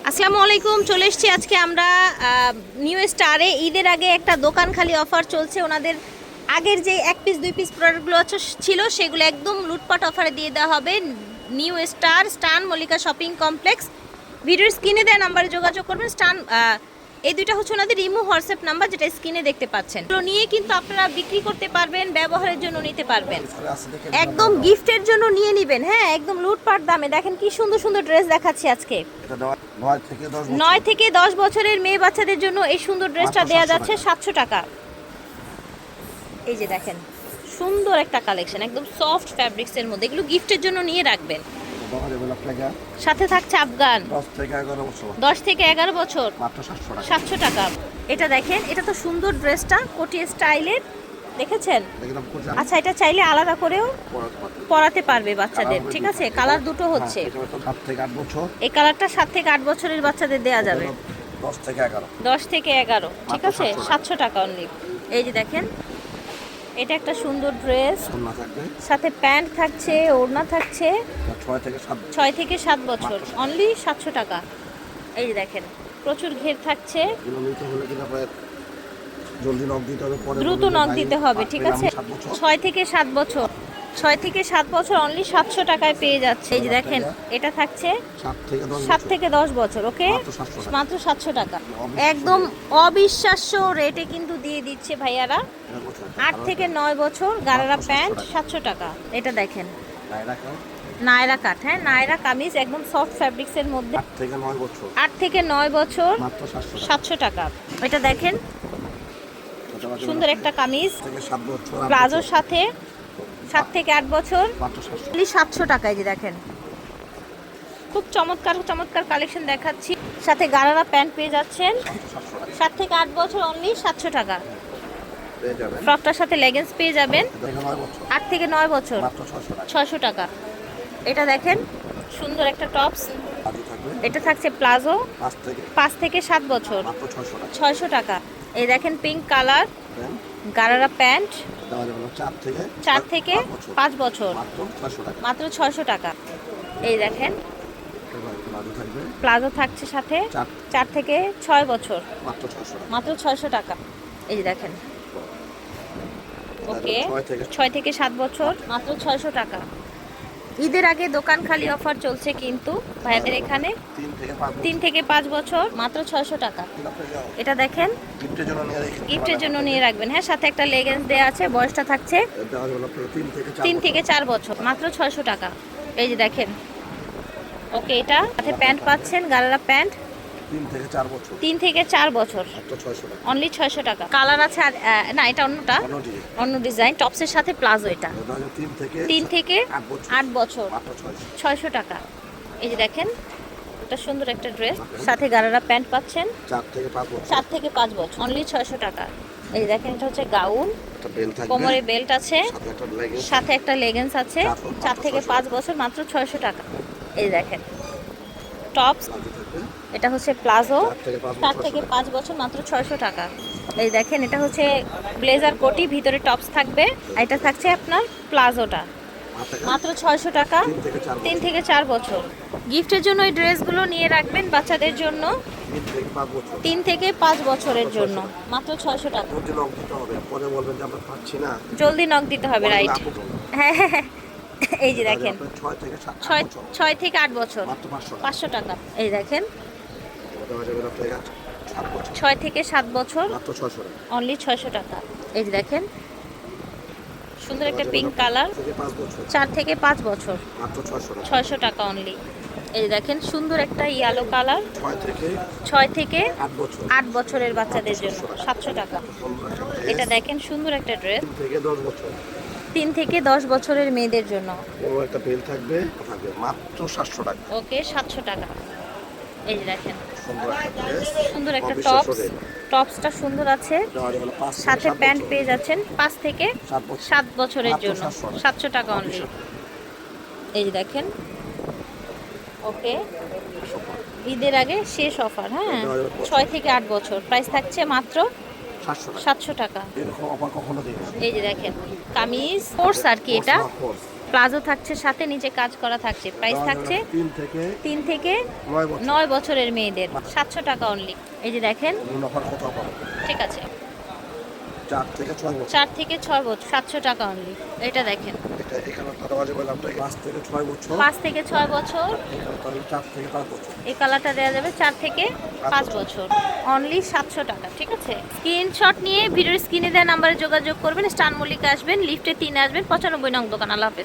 আসসালামু আলাইকুম, চলে এসেছি আজকে আমরা নিউ স্টারে। ঈদের আগে একটা দোকান খালি অফার চলছে। ওনাদের আগের যে 1 পিস 2 পিস প্রোডাক্টগুলো ছিল সেগুলো একদম লুটপাট অফারে দিয়ে দেওয়া হবে। নিউ স্টার স্টান মল্লিকা শপিং কমপ্লেক্স। ভিডিওর স্ক্রিনে দেওয়া নাম্বারে যোগাযোগ করবেন। স্টান এই দুইটা হচ্ছে ওনাদের ইমো হোয়াটসঅ্যাপ নাম্বার, যেটা স্ক্রিনে দেখতে পাচ্ছেন। এগুলো নিয়ে কিন্তু আপনারা বিক্রি করতে পারবেন, ব্যবহারের জন্য নিতে পারবেন, একদম গিফটের জন্য নিয়ে নেবেন। হ্যাঁ, একদম লুটপাট দামে। দেখেন কি সুন্দর সুন্দর ড্রেস দেখাচ্ছি আজকে। 9 থেকে 10 বছরের মেয়ে বাচ্চাদের জন্য এই সুন্দর ড্রেসটা দেওয়া যাচ্ছে 700 টাকা। এই যে দেখেন সুন্দর একটা কালেকশন, একদম সফট ফ্যাব্রিক্সের মধ্যে। এগুলো গিফটের জন্য নিয়ে রাখবেন। সাথে থাকছে আফগান 10 থেকে 11 বছর 700 টাকা। এটা দেখেন, এটা তো সুন্দর ড্রেসটা কোটি স্টাইলের, দেখেছেন? আচ্ছা, এটা চাইলে আলাদা করেও পরাতে পারবে বাচ্চাদের, ঠিক আছে? কালার দুটো হচ্ছে। এই কালারটা 7 থেকে 8 বছরের বাচ্চাদের দেয়া যাবে। 10 থেকে 11, ঠিক আছে? 700 টাকা অনলি। এই যে দেখেন, এটা একটা সুন্দর ড্রেস, সাথে প্যান্ট থাকছে, ওড়না থাকছে। 6 থেকে 7 বছর অনলি 700 টাকা। এই যে দেখেন প্রচুর ঘের থাকছে, দ্রুত নক দিতে হবে, ঠিক আছে? 6 থেকে 7 বছর, 6 থেকে 7 বছর অনলি 700 টাকায় পেয়ে যাচ্ছে। এই যে দেখেন, এটা থাকছে 7 থেকে 10 বছর, ওকে, মাত্র 700 টাকা। একদম অবিশ্বাস্য রেটে কিন্তু দিয়ে দিচ্ছে ভাইয়ারা। 8 থেকে 9 বছর গারারা প্যান্ট 700 টাকা। এটা দেখেন নায়রা কাট, হ্যাঁ নায়রা কামিজ, একদম সফট ফ্যাব্রিক্সের মধ্যে। 8 থেকে 9 বছর 700 টাকা। এটা দেখেন সুন্দর একটা কামিজ প্লাজোর সাথে, 7 থেকে 8 বছর 700 টাকায়। যে দেখেন খুব চমৎকার চমৎকার কালেকশন দেখাচ্ছি। সাথে গারারা প্যান্ট পেয়ে যাচ্ছেন 7 থেকে 8 বছর অনলি 700 টাকা। ফ্রকটার সাথে লেগিংস পেয়ে যাবেন 8 থেকে 9 বছর 600 টাকা। এটা দেখেন সুন্দর একটা টপস, এটা থাকছে প্লাজো 5 থেকে 7 বছর 600 টাকা। এই দেখেন পিঙ্ক কালার গারারা প্যান্ট 4 থেকে 5 বছর মাত্র 600 টাকা। এই দেখেন প্লাজো থাকছে সাথে 4 থেকে 6 বছর মাত্র 600 টাকা। এই দেখেন, ওকে, 6 থেকে 7 বছর মাত্র 600 টাকা। ঈদের আগে দোকান খালি অফার চলছে কিন্তু ভাইয়াদের এখানে। 3 থেকে 5 বছর মাত্র 600 টাকা। এটা দেখেন গিফটের জন্য নিয়ে রাখবেন। হ্যাঁ, সাথে একটা লেগিংস দেওয়া আছে, বয়সটা থাকছে 3 থেকে 4 বছর মাত্র 600 টাকা। এই যে দেখেন, ওকে, এটা সাথে প্যান্ট পাচ্ছেন গারারা প্যান্ট 3 থেকে 4 বছর অনলি 600 টাকা। কালার আছে আর না, এটা অন্যটা, অন্য ডিজাইন, টপসের সাথে প্লাজো। এটা 3 থেকে 8 বছর 600 টাকা। এই যে দেখেন, এটা সুন্দর একটা ড্রেস, সাথে গারারা প্যান্ট পাচ্ছেন 4 থেকে 5 বছর অনলি 600 টাকা। এই যে দেখেন, এটা হচ্ছে গাউন, কোমরে বেল্ট আছে, সাথে একটা লেগিংস আছে, 4 থেকে 5 বছর মাত্র 600 টাকা। এই দেখেন টপস, এটা হচ্ছে প্লাজো 4 থেকে 5 বছর মাত্র 600 টাকা। এই দেখেন, এটা হচ্ছে ব্লেজার কোটি, ভিতরে টপস থাকবে। এটা থাকছে আপনার প্লাজোটা মাত্র 600 টাকা। 3 থেকে 4 বছর গিফটের জন্য এই ড্রেসগুলো নিয়ে রাখবেন বাচ্চাদের জন্য। 3 থেকে 5 বছরের জন্য মাত্র 600 টাকা। জলদি নক দিতে হবে, রাইট? হ্যাঁ হ্যাঁ হ্যাঁ। এই যে দেখেন 6 থেকে 8 বছর 500 টাকা। এই দেখেন 6 থেকে 7 বছর অনলি 600 টাকা। এই যে দেখেন সুন্দর একটা পিঙ্ক কালার, 4 থেকে 5 বছর 600 টাকা অনলি। এই যে দেখেন সুন্দর একটা ইয়েলো কালার, 6 থেকে 8 বছরের বাচ্চাদের জন্য 700 টাকা। এটা দেখেন সুন্দর একটা ড্রেস, 3 থেকে 10 বছরের মেয়েদের জন্য মাত্র 700 টাকা। ওকে, 700 টাকা। এই যে দেখেন সুন্দর একটা টপস, টপসটা সুন্দর আছে, সাথে প্যান্ট পেয়ে যাচ্ছেন 5 থেকে 7 বছরের জন্য 700 টাকা অনলি। এই যে দেখেন, ওকে, ঈদের আগে শেষ অফার। হ্যাঁ, 6 থেকে 8 বছর, প্রাইস থাকছে মাত্র 700 টাকা। এই যে দেখেন কামিজ ফোর্স আর কি, এটা প্লাজো থাকছে সাথে, নিচে কাজ করা থাকছে। প্রাইস থাকছে 3 থেকে 9 বছরের মেয়েদের 700 টাকা অনলি। এই যে দেখেন, ঠিক আছে, 4 থেকে 6 বছর 700 টাকা অনলি। এটা দেখেন, 5 থেকে 6 বছর। এই কালারটা দেওয়া যাবে 4 থেকে 5 বছর, অনলি 700 টাকা। ঠিক আছে, স্ক্রিনশট নিয়ে ভিডিওর স্ক্রিনে দেওয়া নাম্বারে যোগাযোগ করবেন। স্টান মল্লিকা আসবেন, লিফটে 3 আসবেন, 95 নং দোকান। আল্লাহ হাফেজ।